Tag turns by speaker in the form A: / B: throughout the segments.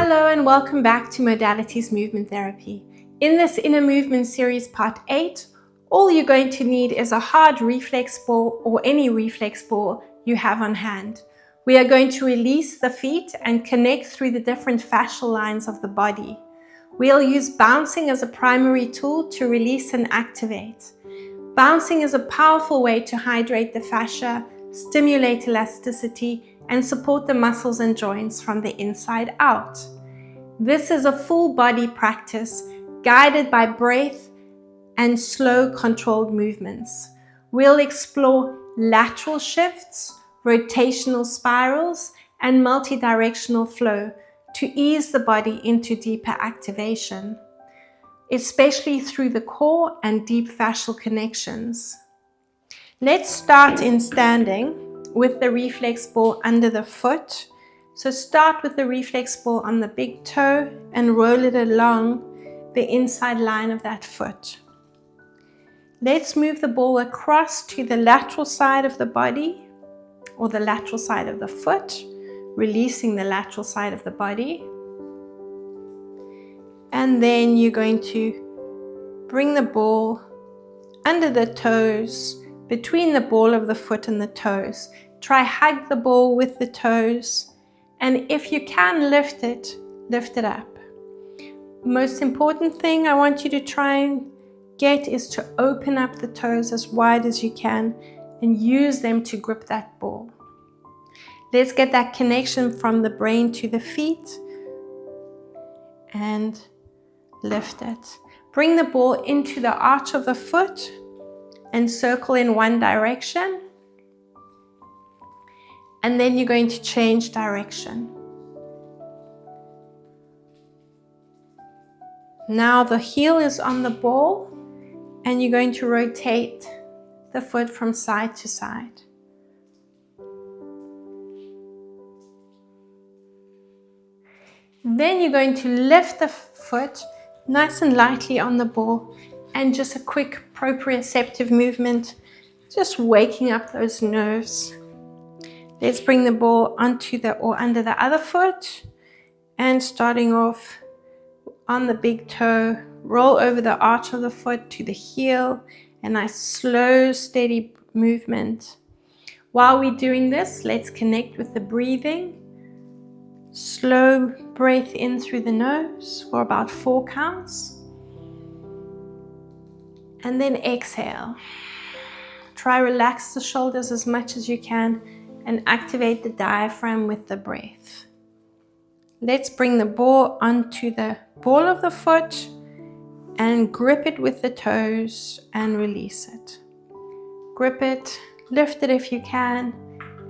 A: Hello and welcome back to Modalities Movement Therapy. In this Inner Movement Series Part 8, all you're going to need is a hard reflex ball or any reflex ball you have on hand. We are going to release the feet and connect through the different fascial lines of the body. We'll use bouncing as a primary tool to release and activate. Bouncing is a powerful way to hydrate the fascia, stimulate elasticity, and support the muscles and joints from the inside out. This is a full body practice guided by breath and slow controlled movements. We'll explore lateral shifts, rotational spirals, and multi-directional flow to ease the body into deeper activation, especially through the core and deep fascial connections. Let's start in standing with the reflex ball under the foot. So start with the reflex ball on the big toe and roll it along the inside line of that foot. Let's move the ball across to the lateral side of the body or the lateral side of the foot, releasing the lateral side of the body. And then you're going to bring the ball under the toes, between the ball of the foot and the toes. Try hug the ball with the toes, and if you can lift it up. Most important thing I want you to try and get is to open up the toes as wide as you can and use them to grip that ball. Let's get that connection from the brain to the feet and lift it. Bring the ball into the arch of the foot and circle in one direction. And then you're going to change direction. Now the heel is on the ball and you're going to rotate the foot from side to side. Then you're going to lift the foot nice and lightly on the ball and just a quick proprioceptive movement, just waking up those nerves. Let's bring the ball onto or under the other foot and starting off on the big toe, roll over the arch of the foot to the heel, a nice slow, steady movement. While we're doing this, let's connect with the breathing. Slow breath in through the nose for about 4 counts. And then exhale. Try relax the shoulders as much as you can and activate the diaphragm with the breath. Let's bring the ball onto the ball of the foot and grip it with the toes and release it. Grip it, lift it if you can,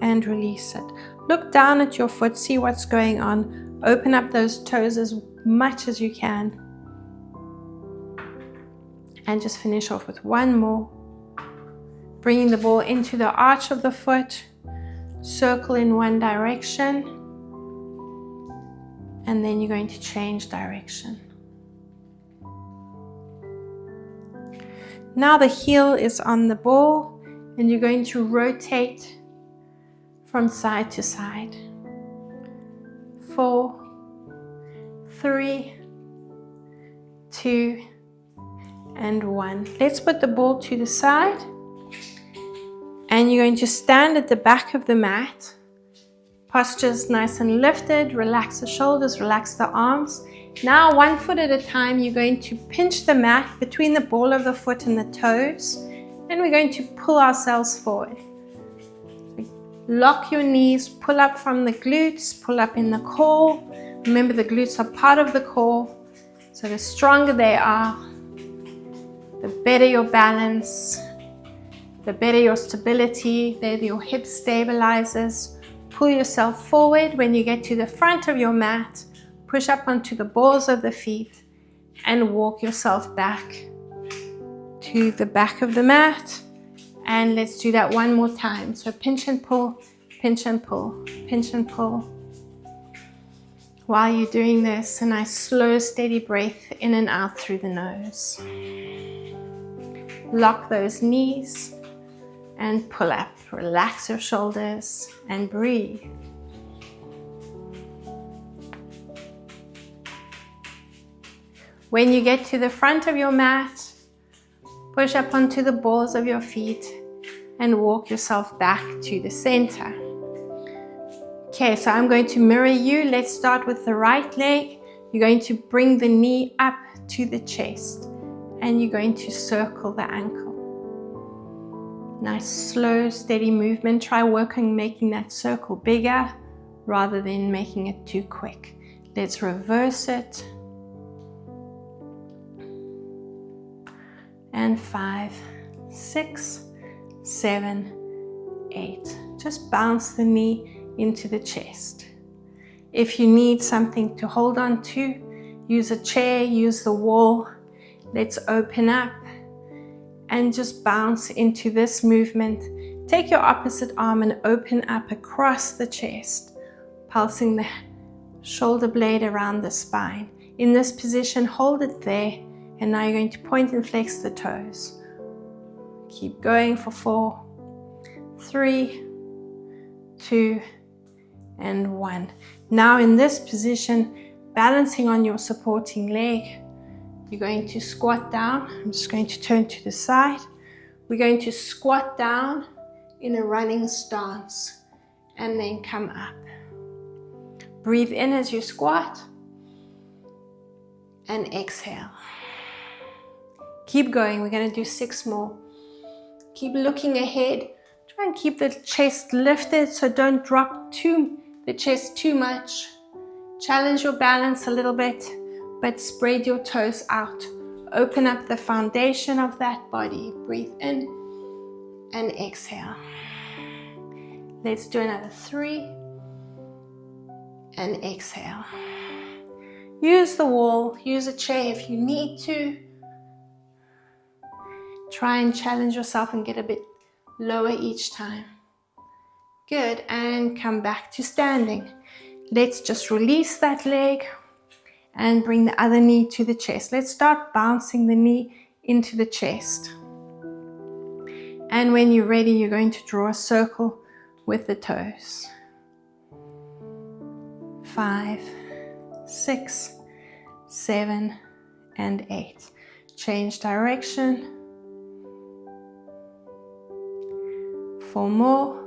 A: and release it. Look down at your foot, see what's going on. Open up those toes as much as you can. And just finish off with one more. Bringing the ball into the arch of the foot, circle in one direction, and then you're going to change direction. Now the heel is on the ball and you're going to rotate from side to side. 4, 3, 2, and 1. Let's put the ball to the side. And you're going to stand at the back of the mat. Posture's nice and lifted. Relax the shoulders, relax the arms. Now, 1 foot at a time, you're going to pinch the mat between the ball of the foot and the toes. And we're going to pull ourselves forward. Lock your knees, pull up from the glutes, pull up in the core. Remember, the glutes are part of the core. So the stronger they are, the better your balance, the better your stability. They're your hip stabilizers. Pull yourself forward. When you get to the front of your mat, push up onto the balls of the feet and walk yourself back to the back of the mat. And let's do that one more time. So pinch and pull, pinch and pull, pinch and pull. While you're doing this, a nice slow, steady breath in and out through the nose. Lock those knees and pull up. Relax your shoulders and breathe. When you get to the front of your mat, push up onto the balls of your feet and walk yourself back to the center. Okay, so I'm going to mirror you. Let's start with the right leg. You're going to bring the knee up to the chest and you're going to circle the ankle. Nice, slow, steady movement. Try working, making that circle bigger rather than making it too quick. Let's reverse it. And 5, 6, 7, 8. Just bounce the knee into the chest. If you need something to hold on to, use a chair, use the wall. Let's open up and just bounce into this movement. Take your opposite arm and open up across the chest, pulsing the shoulder blade around the spine. In this position, hold it there, and now you're going to point and flex the toes. Keep going for 4, 3, 2, and 1. Now in this position, balancing on your supporting leg, you're going to squat down. I'm just going to turn to the side. We're going to squat down in a running stance and then come up. Breathe in as you squat and exhale. Keep going. We're going to do 6 more. Keep looking ahead. Try and keep the chest lifted, so don't drop the chest too much. Challenge your balance a little bit, but spread your toes out. Open up the foundation of that body. Breathe in and exhale. Let's do another 3 and exhale. Use the wall, use a chair if you need to. Try and challenge yourself and get a bit lower each time. Good, and come back to standing. Let's just release that leg and bring the other knee to the chest. Let's start bouncing the knee into the chest. And when you're ready, you're going to draw a circle with the toes. 5, 6, 7, and 8. Change direction. 4 more.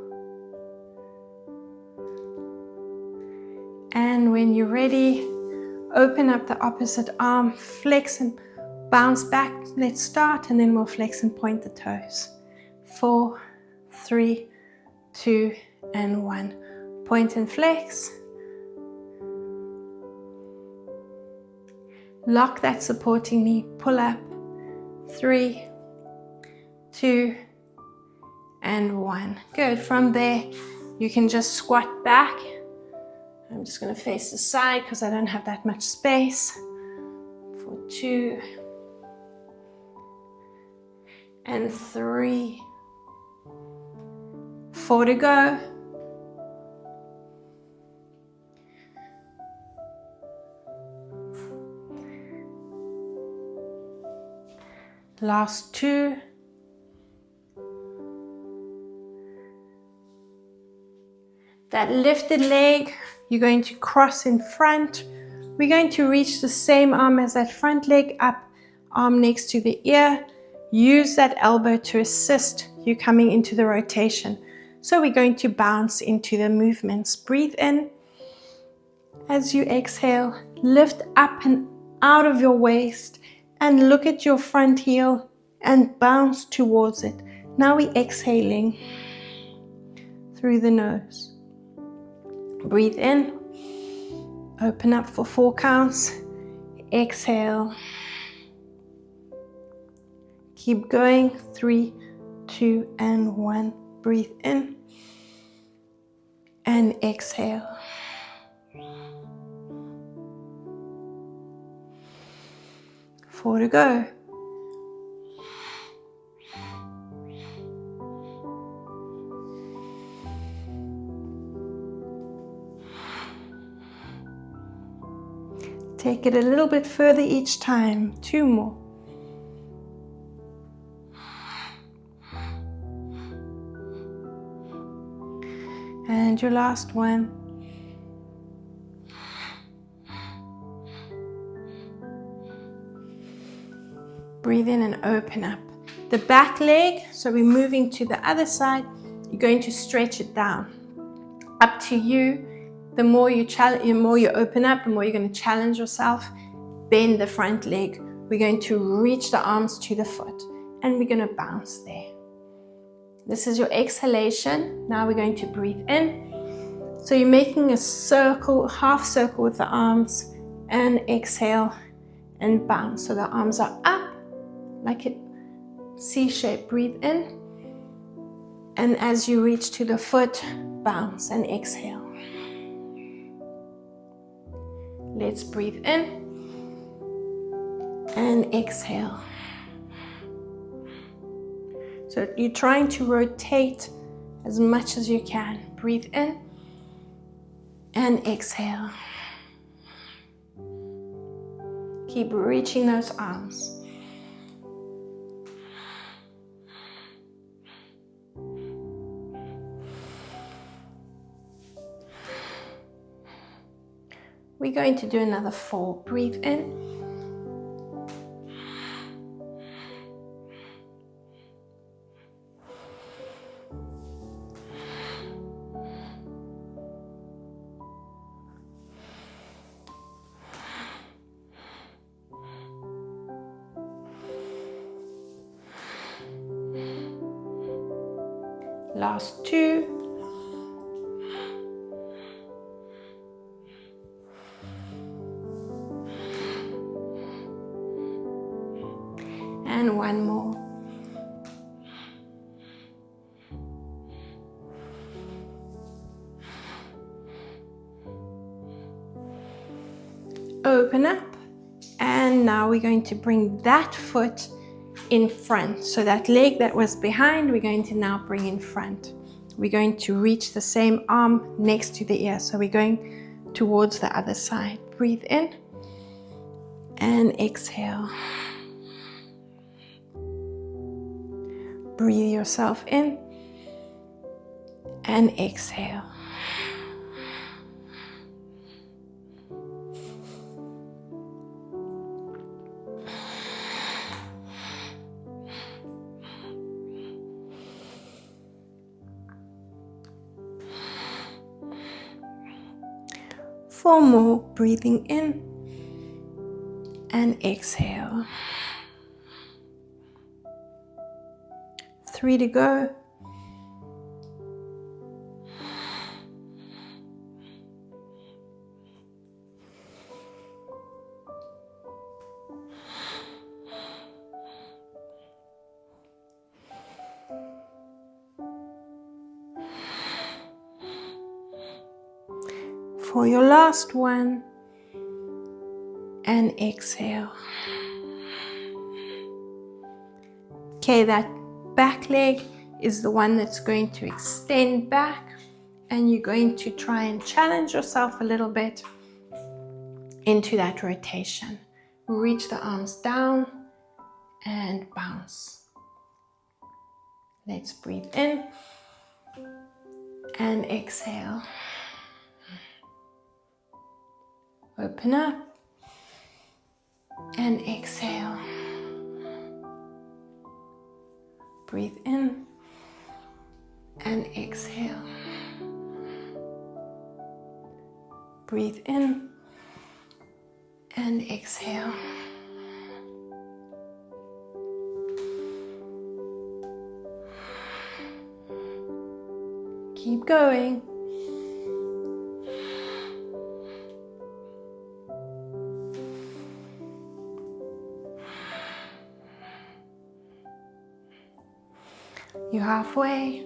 A: And when you're ready, open up the opposite arm, flex and bounce back. Let's start, and then we'll flex and point the toes. 4, 3, 2, and 1. Point and flex. Lock that supporting knee, pull up. 3, 2, and 1. Good. From there, you can just squat back. I'm just going to face the side because I don't have that much space. For 2 and 3. 4 to go. Last 2. That lifted leg, you're going to cross in front. We're going to reach the same arm as that front leg up, arm next to the ear. Use that elbow to assist you coming into the rotation. So we're going to bounce into the movements. Breathe in. As you exhale, lift up and out of your waist and look at your front heel and bounce towards it. Now we're exhaling through the nose. Breathe in, open up for 4 counts, exhale. Keep going, 3, 2, and 1. Breathe in and exhale. Four to go. Take it a little bit further each time. 2 more. And your last one. Breathe in and open up. The back leg, so we're moving to the other side, you're going to stretch it down. Up to you. The more you open up, the more you're going to challenge yourself. Bend the front leg. We're going to reach the arms to the foot and we're going to bounce there. This is your exhalation. Now we're going to breathe in. So you're making a circle, half circle with the arms, and exhale and bounce. So the arms are up like a C shape. Breathe in. And as you reach to the foot, bounce and exhale. Let's breathe in and exhale. So you're trying to rotate as much as you can. Breathe in and exhale. Keep reaching those arms. We're going to do another 4. Breathe in. Last 2. And 1 more. Open up. And now we're going to bring that foot in front. So that leg that was behind, we're going to now bring in front. We're going to reach the same arm next to the ear. So we're going towards the other side. Breathe in and exhale. Breathe yourself in and exhale. Four more, breathing in and exhale. 3 to go. For your last one, and exhale. Okay, that back leg is the one that's going to extend back, and you're going to try and challenge yourself a little bit into that rotation. Reach the arms down and bounce. Let's breathe in and exhale. Open up and exhale. Breathe in and exhale. Breathe in and exhale. Keep going. You're halfway.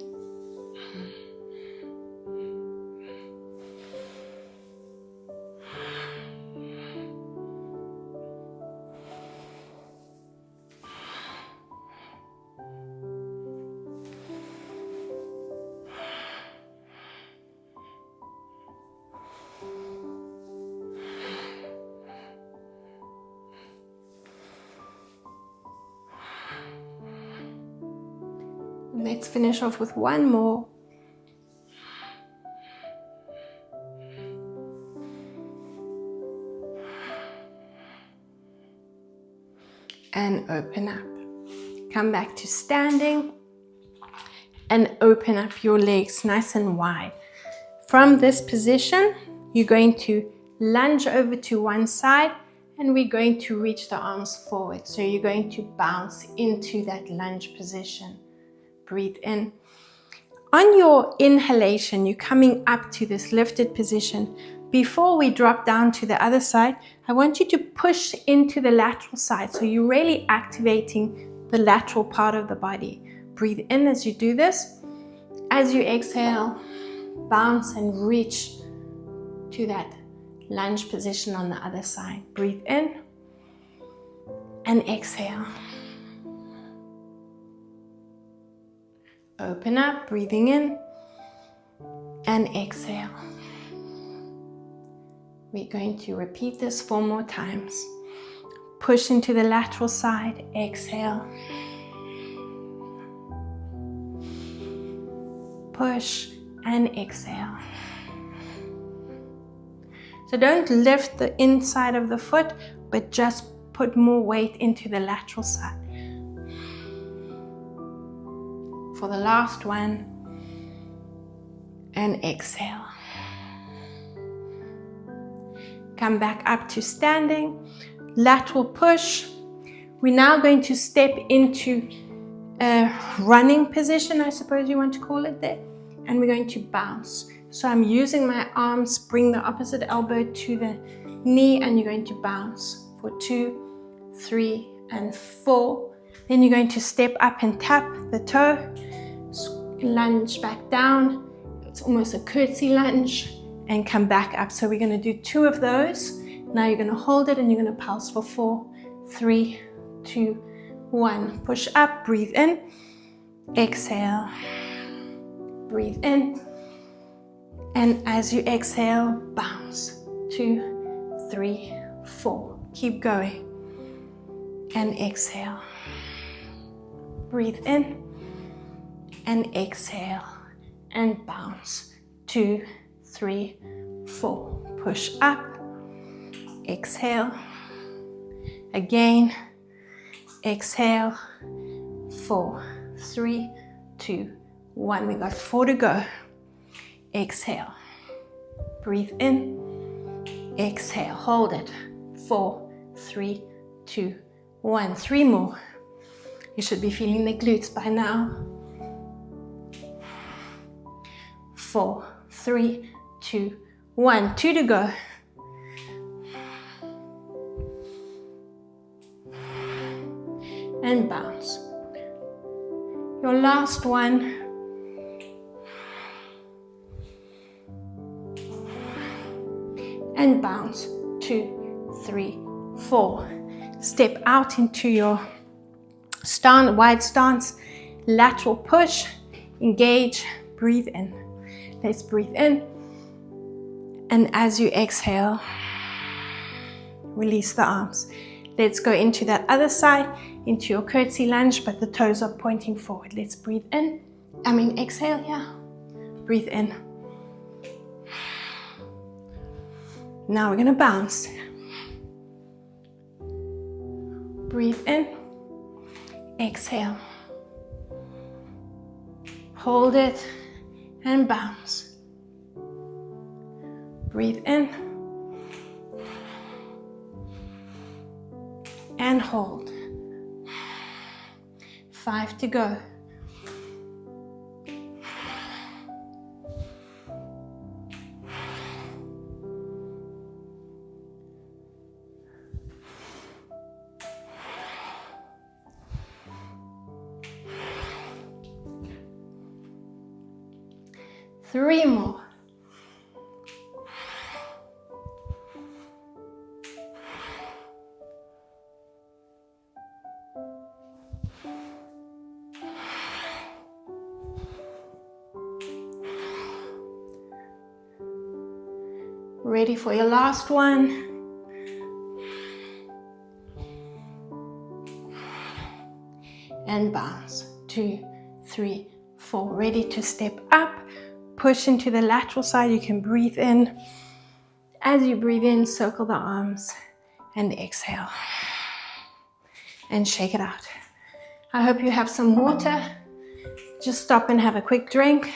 A: Let's finish off with one more. and open up. Come back to standing and open up your legs nice and wide. From this position, you're going to lunge over to one side and we're going to reach the arms forward. So you're going to bounce into that lunge position. Breathe in. On your inhalation, you're coming up to this lifted position. Before we drop down to the other side, I want you to push into the lateral side. So you're really activating the lateral part of the body. Breathe in as you do this. As you exhale, bounce and reach to that lunge position on the other side. Breathe in and exhale. Open up, breathing in and exhale. We're going to repeat this 4 more times. Push into the lateral side, exhale. Push and exhale. So don't lift the inside of the foot, but just put more weight into the lateral side. For the last one, and exhale. Come back up to standing, lateral push. We're now going to step into a running position, I suppose you want to call it there, and we're going to bounce. So I'm using my arms, bring the opposite elbow to the knee, and you're going to bounce for 2, 3, and 4. Then you're going to step up and tap the toe, lunge back down. It's almost a curtsy lunge, and come back up. So we're going to do 2 of those. Now you're going to hold it and you're going to pulse for 4, 3, 2, 1. Push up, breathe in, exhale, breathe in, and as you exhale, bounce. 2, 3, 4. Keep going, and exhale. Breathe in, and exhale, and bounce. 2, 3, 4. Push up, exhale, again, exhale, 4, 3, 2, 1. We got 4 to go. Exhale, breathe in, exhale, hold it. 4, 3, 2, 1. 3 more. You should be feeling the glutes by now. 4, 3, 2, 1. 2 to go. And bounce. Your last one. And bounce. 2, 3, 4. Step out into your wide stance, lateral push, engage, breathe in. Let's breathe in. And as you exhale, release the arms. Let's go into that other side, into your curtsy lunge, but the toes are pointing forward. Let's breathe in. Exhale, yeah. Breathe in. Now we're going to bounce. Breathe in. Exhale. Hold it and bounce. Breathe in. And hold. 5 to go. Three more. Ready for your last one. And bounce. 2, 3, 4. Ready to step up. Push into the lateral side. You can breathe in. As you breathe in, circle the arms and exhale. and shake it out. I hope you have some water. Just stop and have a quick drink.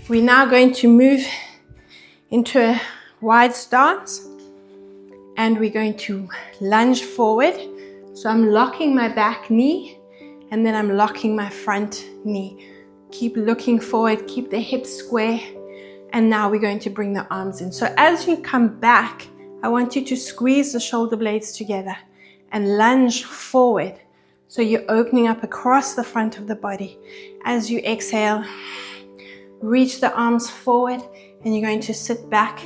A: We're now going to move into a wide stance, and we're going to lunge forward. So I'm locking my back knee, and then I'm locking my front knee. Keep looking forward, keep the hips square, and now we're going to bring the arms in. So as you come back, I want you to squeeze the shoulder blades together and lunge forward. So you're opening up across the front of the body. As you exhale, reach the arms forward, and you're going to sit back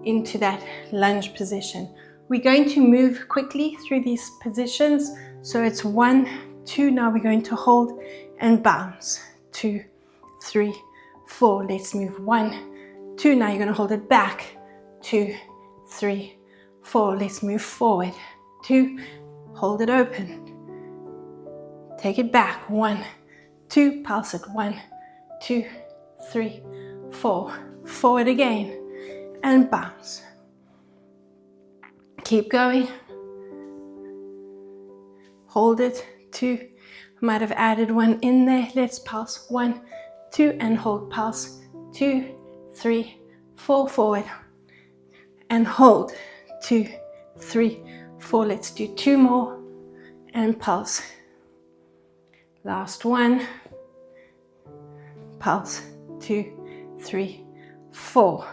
A: into that lunge position. We're going to move quickly through these positions. So it's 1, 2. Now we're going to hold and bounce. 2, 3, 4. Let's move. 1, 2. Now you're going to hold it back. 2, 3, 4. Let's move forward. 2. Hold it open. Take it back. 1, 2. Pulse it. 1, 2, 3, 4. Forward again and bounce. Keep going. Hold it. 2. Might have added 1 in there. Let's pulse. 1, 2, and hold. Pulse. 2, 3, 4. Forward and hold. 2, 3, 4. Let's do 2 more and pulse. Last 1. Pulse. 2, 3, 4.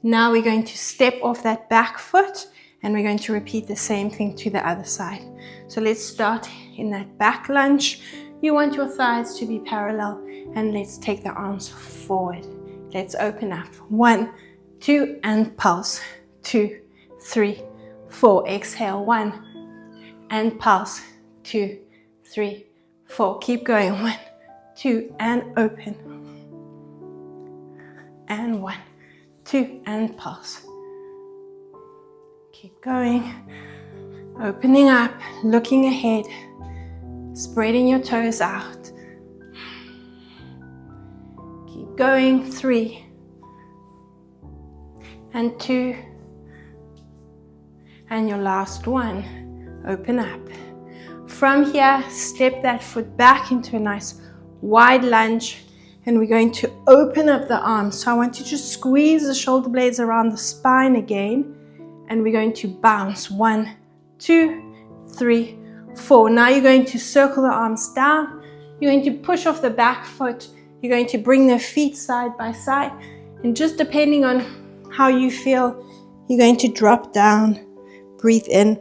A: Now we're going to step off that back foot, and we're going to repeat the same thing to the other side. So let's start in that back lunge. You want your thighs to be parallel, and let's take the arms forward. Let's open up. 1, 2, and pulse. 2, 3, 4. Exhale. 1 and pulse. 2, 3, 4. Keep going. 1, 2, and open. And 1, 2, and pulse. Keep going. Opening up, looking ahead, spreading your toes out. Keep going. 3 and 2, and your last 1. Open up. From here, step that foot back into a nice wide lunge, and we're going to open up the arms. So I want you to squeeze the shoulder blades around the spine again, and we're going to bounce. 1, 2, 3, 4. Now you're going to circle the arms down. You're going to push off the back foot. You're going to bring the feet side by side, and just depending on how you feel, you're going to drop down, breathe in,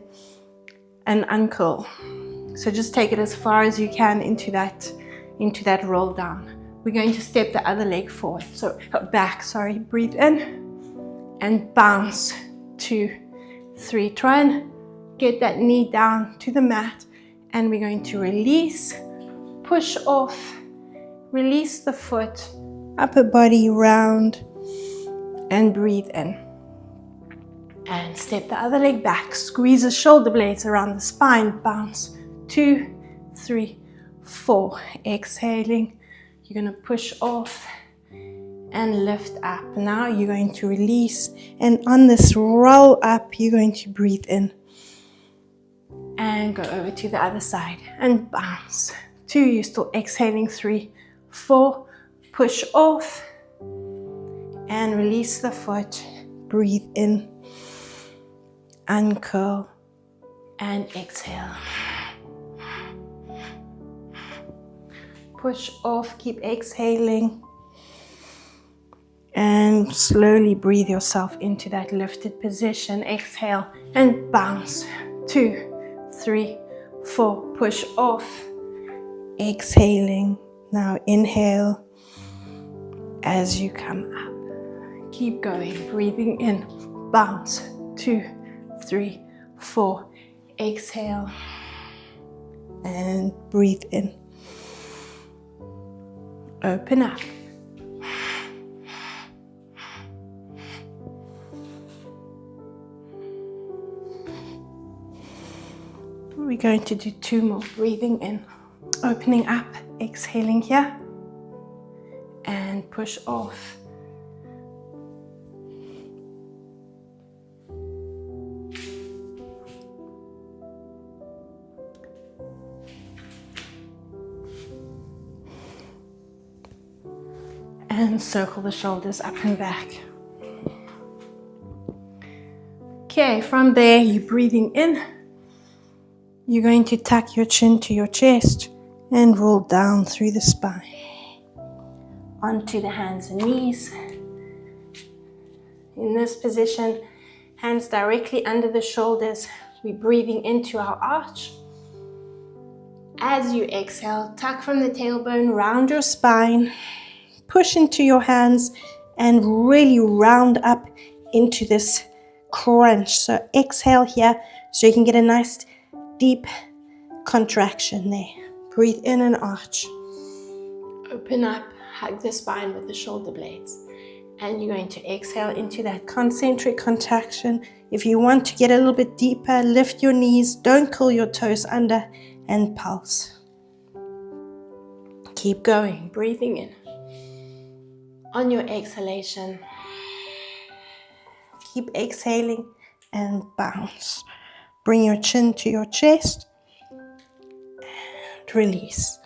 A: and uncurl. So just take it as far as you can into that roll down. We're going to step the other leg forward, so back, sorry. Breathe in and bounce. 2, 3. Try and get that knee down to the mat, and we're going to release, push off, release the foot, upper body round, and breathe in. And step the other leg back, squeeze the shoulder blades around the spine, bounce. 2, 3, 4. Exhaling. You're going to push off and lift up. Now you're going to release, and on this roll up, you're going to breathe in and go over to the other side and bounce. 2, you're still exhaling. 3, 4, push off and release the foot. Breathe in, uncurl, and exhale. Push off, keep exhaling, and slowly breathe yourself into that lifted position. Exhale and bounce. 2, 3, 4. Push off, exhaling. Now inhale as you come up. Keep going, breathing in, bounce. 2, 3, 4. Exhale and breathe in. Open up. We're going to do 2 more. Breathing in, opening up, exhaling here, and push off. And circle the shoulders up and back. Okay, from there, you're breathing in. You're going to tuck your chin to your chest and roll down through the spine. Onto the hands and knees. In this position, hands directly under the shoulders. We're breathing into our arch. As you exhale, tuck from the tailbone, round your spine. Push into your hands and really round up into this crunch. So exhale here so you can get a nice deep contraction there. Breathe in and arch. Open up, hug the spine with the shoulder blades. And you're going to exhale into that concentric contraction. If you want to get a little bit deeper, lift your knees, don't curl your toes under, and pulse. Keep going, breathing in. On your exhalation, keep exhaling and bounce. Bring your chin to your chest and release.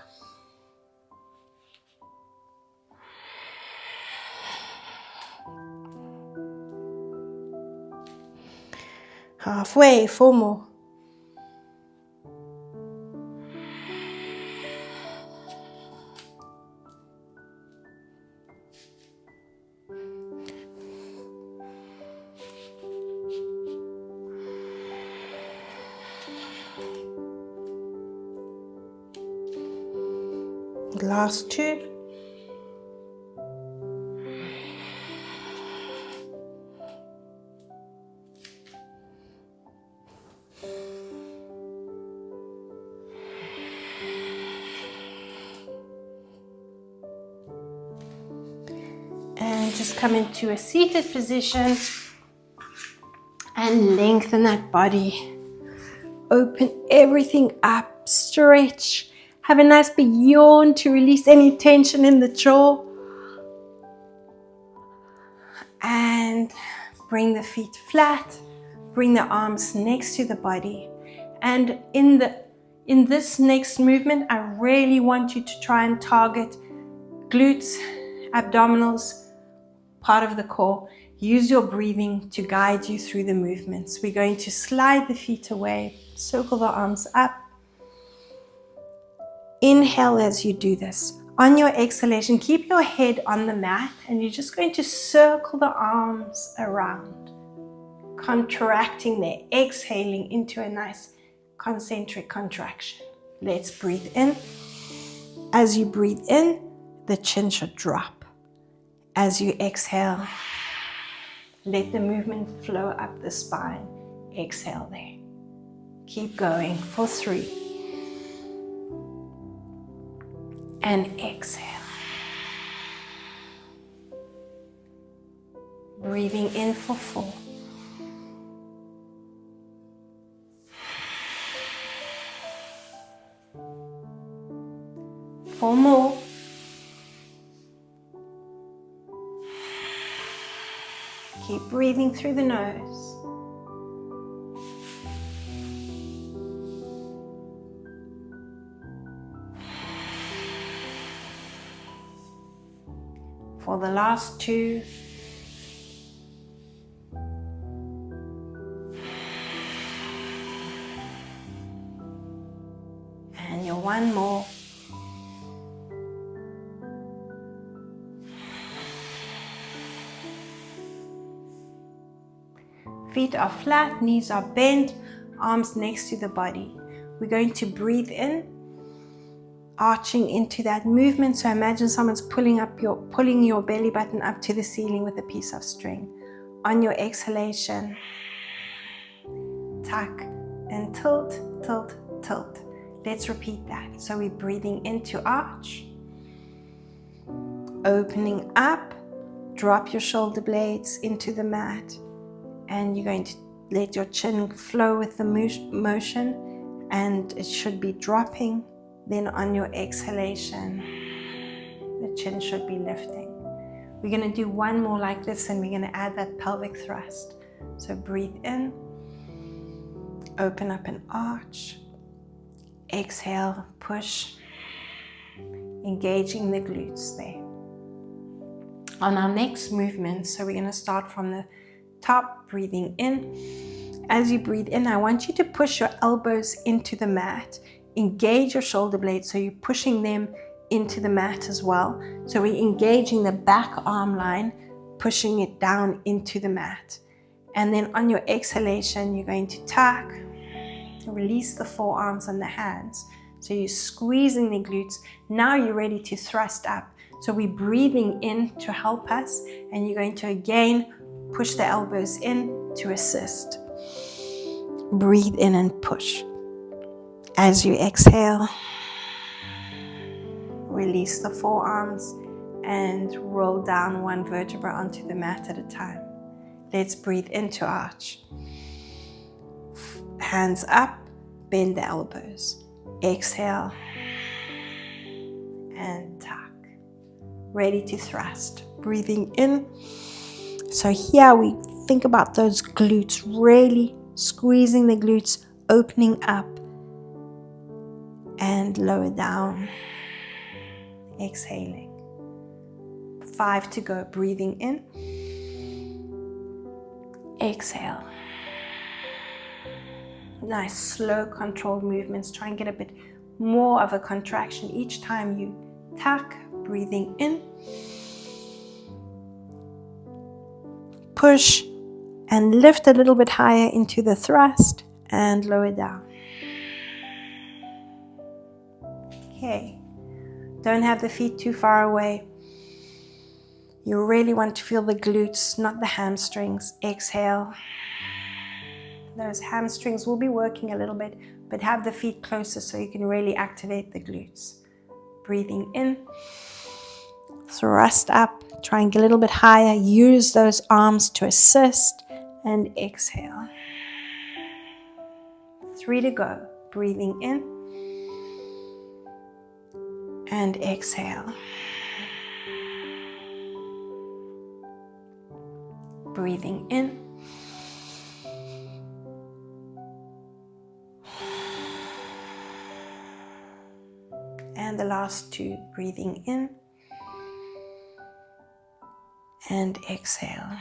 A: Halfway, 4 more. Last 2. And just come into a seated position and lengthen that body. Open everything up, stretch. Have a nice big yawn to release any tension in the jaw. And bring the feet flat. Bring the arms next to the body. And in this next movement, I really want you to try and target glutes, abdominals, part of the core. Use your breathing to guide you through the movements. We're going to slide the feet away, circle the arms up. Inhale as you do this. On your exhalation, keep your head on the mat and you're just going to circle the arms around, contracting there, exhaling into a nice concentric contraction. Let's breathe in. As you breathe in, the chin should drop. As you exhale, let the movement flow up the spine. Exhale there. Keep going for 3. And exhale. Breathing in for 4. Four more. Keep breathing through the nose. For the last 2. And your 1 more. Feet are flat, knees are bent, arms next to the body. We're going to breathe in, arching into that movement. So imagine someone's pulling your belly button up to the ceiling with a piece of string. On your exhalation, tuck and tilt, tilt, tilt. Let's repeat that. So we're breathing into arch, opening up, drop your shoulder blades into the mat, and you're going to let your chin flow with the motion and it should be dropping. Then on your exhalation, the chin should be lifting. We're going to do one more like this, and we're going to add that pelvic thrust. So breathe in, open up an arch, exhale, push, engaging the glutes there. On our next movement, so we're going to start from the top, breathing in. As you breathe in, I want you to push your elbows into the mat. Engage your shoulder blades, so you're pushing them into the mat as well. So we're engaging the back arm line, pushing it down into the mat. And then on your exhalation, you're going to tuck, release the forearms and the hands. So you're squeezing the glutes. Now you're ready to thrust up. So we're breathing in to help us, and you're going to again push the elbows in to assist. Breathe in and push. As you exhale, release the forearms and roll down one vertebra onto the mat at a time. Let's breathe into arch. Hands up, bend the elbows. Exhale and tuck. Ready to thrust. Breathing in. So here we think about those glutes, really squeezing the glutes, opening up and lower down. Exhaling. 5 to go. Breathing in. Exhale. Nice, slow, controlled movements. Try and get a bit more of a contraction each time you tuck. Breathing in. Push and lift a little bit higher into the thrust and lower down. Okay. Don't have the feet too far away. You really want to feel the glutes, not the hamstrings. Exhale. Those hamstrings will be working a little bit, but have the feet closer so you can really activate the glutes. Breathing in. Thrust up. Try and get a little bit higher. Use those arms to assist. And exhale. 3 to go. Breathing in. And exhale. Breathing in. And the last 2, breathing in and exhale.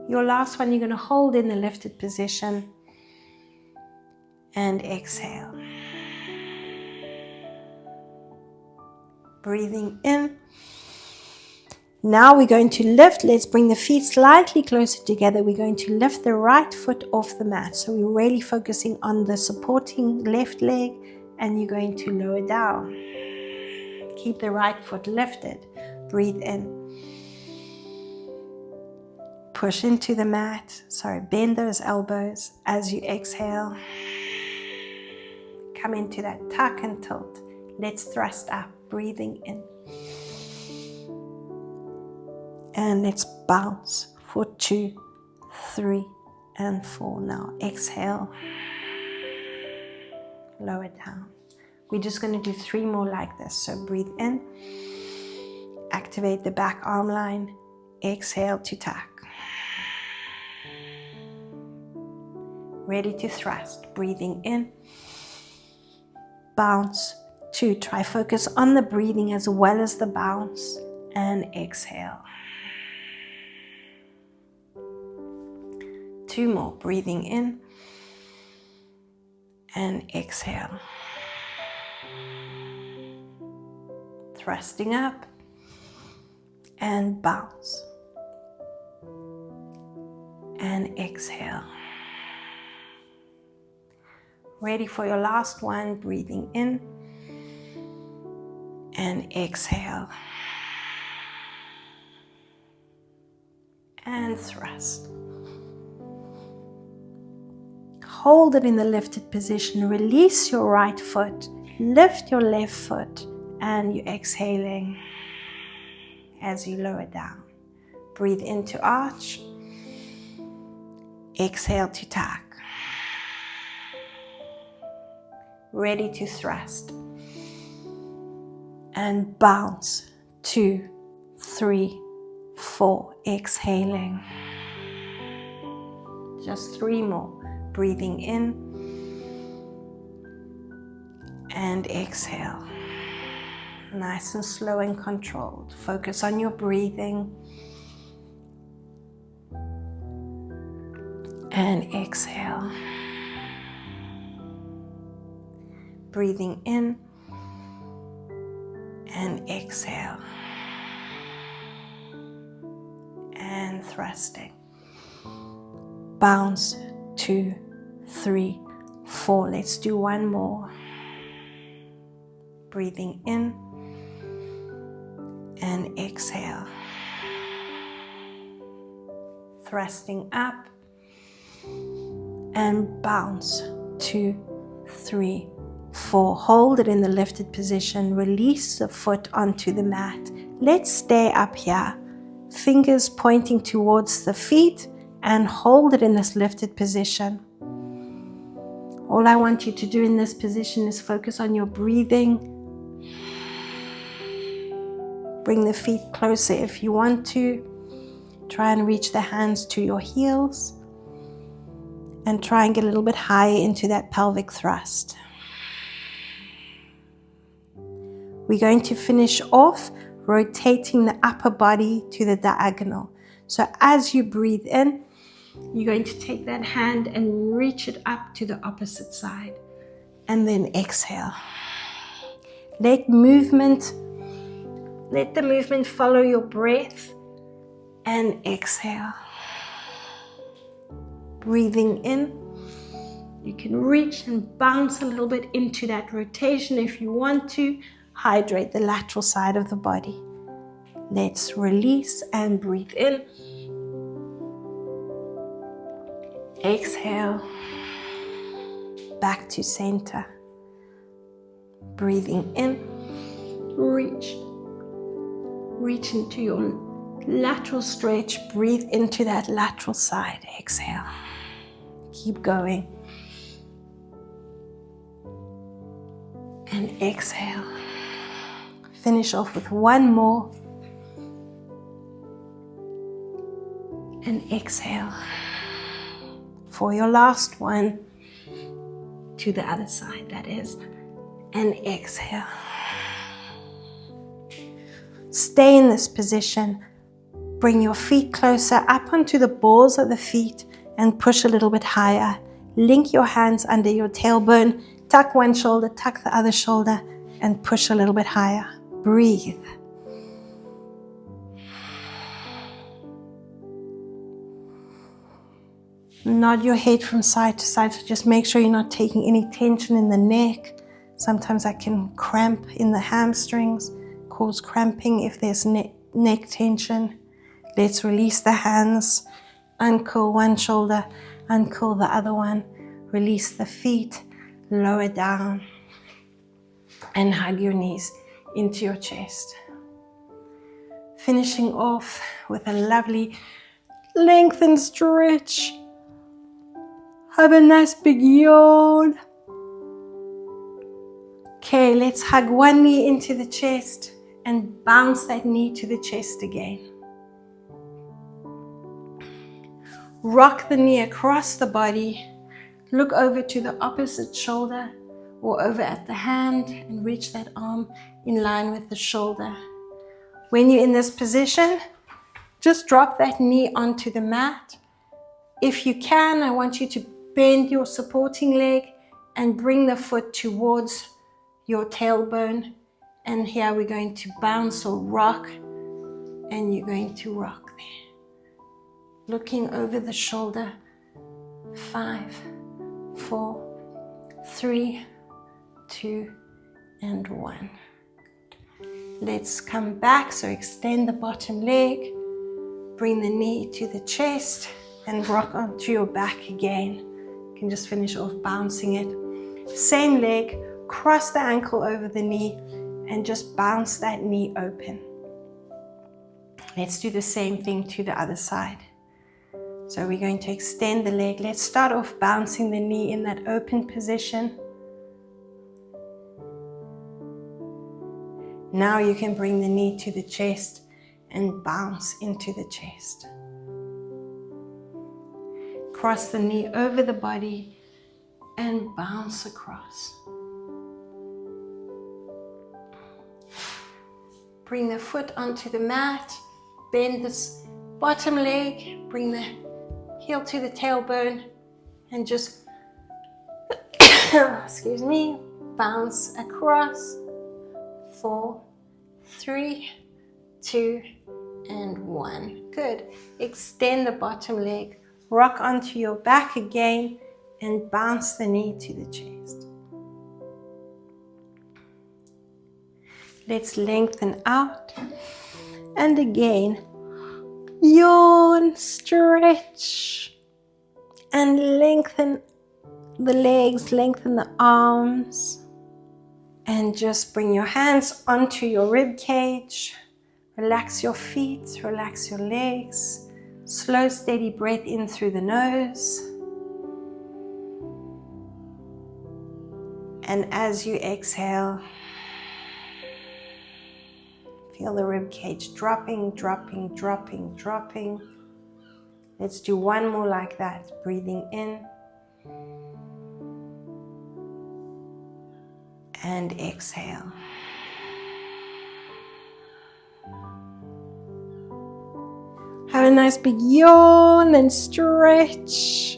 A: Your last one, you're going to hold in the lifted position and exhale. Breathing in. Now we're going to lift. Let's bring the feet slightly closer together. We're going to lift the right foot off the mat. So we're really focusing on the supporting left leg, and you're going to lower down. Keep the right foot lifted. Breathe in. Push into the mat. Bend those elbows as you exhale. Come into that tuck and tilt. Let's thrust up. Breathing in. And let's bounce for 2, 3, and 4. Now exhale. Lower down. We're just going to do 3 more like this. So breathe in. Activate the back arm line. Exhale to tuck. Ready to thrust. Breathing in. Bounce. 2. Try focus on the breathing as well as the bounce. And exhale. 2 more. Breathing in. And exhale. Thrusting up. And bounce. And exhale. Ready for your last one. Breathing in. And exhale. And thrust. Hold it in the lifted position. Release your right foot Lift your left foot and you're exhaling as you lower down. Breathe into arch. Exhale to tuck. Ready to thrust. And bounce. 2, 3, 4. Exhaling. Just 3 more. Breathing in. And exhale. Nice and slow and controlled. Focus on your breathing. And exhale. Breathing in and exhale. And thrusting. Bounce. 2, 3, 4. Let's do 1 more. Breathing in and exhale. Thrusting up and bounce. 2, 3, 4. Hold it in the lifted position. Release the foot onto the mat. Let's stay up here. Fingers pointing towards the feet and hold it in this lifted position. All I want you to do in this position is focus on your breathing. Bring the feet closer if you want to. Try and reach the hands to your heels. And try and get a little bit higher into that pelvic thrust. We're going to finish off rotating the upper body to the diagonal. So as you breathe in, you're going to take that hand and reach it up to the opposite side. And then exhale. Let the movement follow your breath. And exhale. Breathing in. You can reach and bounce a little bit into that rotation if you want to. Hydrate the lateral side of the body. Let's release and breathe in. Exhale. Back to center. Breathing in. Reach. Reach into your lateral stretch. Breathe into that lateral side. Exhale. Keep going. And exhale. Finish off with 1 more. And exhale. For your last one, to the other side, that is. And exhale. Stay in this position. Bring your feet closer up onto the balls of the feet and push a little bit higher. Link your hands under your tailbone. Tuck one shoulder, tuck the other shoulder, and push a little bit higher. Breathe. Nod your head from side to side, so just make sure you're not taking any tension in the neck. Sometimes that can cramp in the hamstrings, cause cramping if there's neck tension. Let's release the hands, uncurl one shoulder, uncurl the other one, release the feet, lower down, and hug your knees into your chest. Finishing off with a lovely lengthen stretch. Have a nice big yawn. Okay, let's hug one knee into the chest and bounce that knee to the chest again. Rock the knee across the body. Look over to the opposite shoulder or over at the hand and reach that arm in line with the shoulder. When you're in this position, just drop that knee onto the mat. If you can, I want you to bend your supporting leg and bring the foot towards your tailbone. And here we're going to bounce or rock, and you're going to rock there. Looking over the shoulder. 5, 4, 3, 2, and 1. Let's come back, so extend the bottom leg, bring the knee to the chest, and rock onto your back again. You can just finish off bouncing it. Same leg, cross the ankle over the knee and just bounce that knee open. Let's do the same thing to the other side. So we're going to extend the leg. Let's start off bouncing the knee in that open position. Now you can bring the knee to the chest and bounce into the chest. Cross the knee over the body and bounce across. Bring the foot onto the mat, bend this bottom leg, bring the heel to the tailbone, and just, excuse me, bounce across. 4, 3, 2, and 1. Good. Extend the bottom leg, rock onto your back again, and bounce the knee to the chest. Let's lengthen out. And again, yawn, stretch, and lengthen the legs, lengthen the arms. And just bring your hands onto your rib cage. Relax your feet, relax your legs. Slow, steady breath in through the nose. And as you exhale, feel the rib cage dropping, dropping, dropping, dropping. Let's do one more like that. Breathing in. And exhale. Have a nice big yawn and stretch.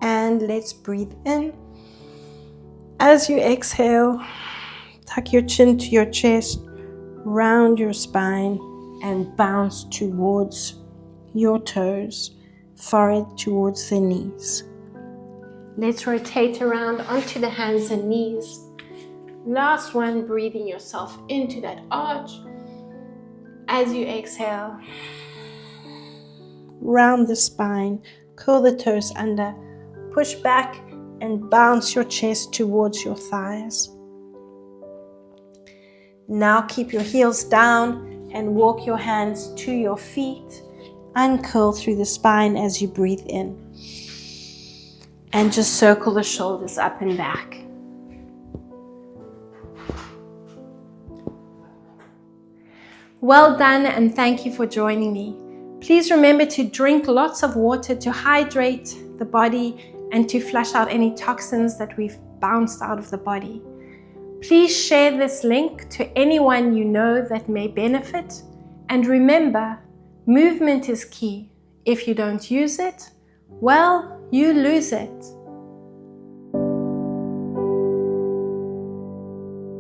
A: And let's breathe in. As you exhale, tuck your chin to your chest, round your spine, and bounce towards your toes, forehead towards the knees. Let's rotate around onto the hands and knees. Last one, breathing yourself into that arch. As you exhale, round the spine, curl the toes under, push back and bounce your chest towards your thighs. Now keep your heels down and walk your hands to your feet. Uncurl through the spine as you breathe in. And just circle the shoulders up and back. Well done, and thank you for joining me. Please remember to drink lots of water to hydrate the body and to flush out any toxins that we've bounced out of the body. Please share this link to anyone you know that may benefit. And remember, movement is key. If you don't use it, well, you lose it.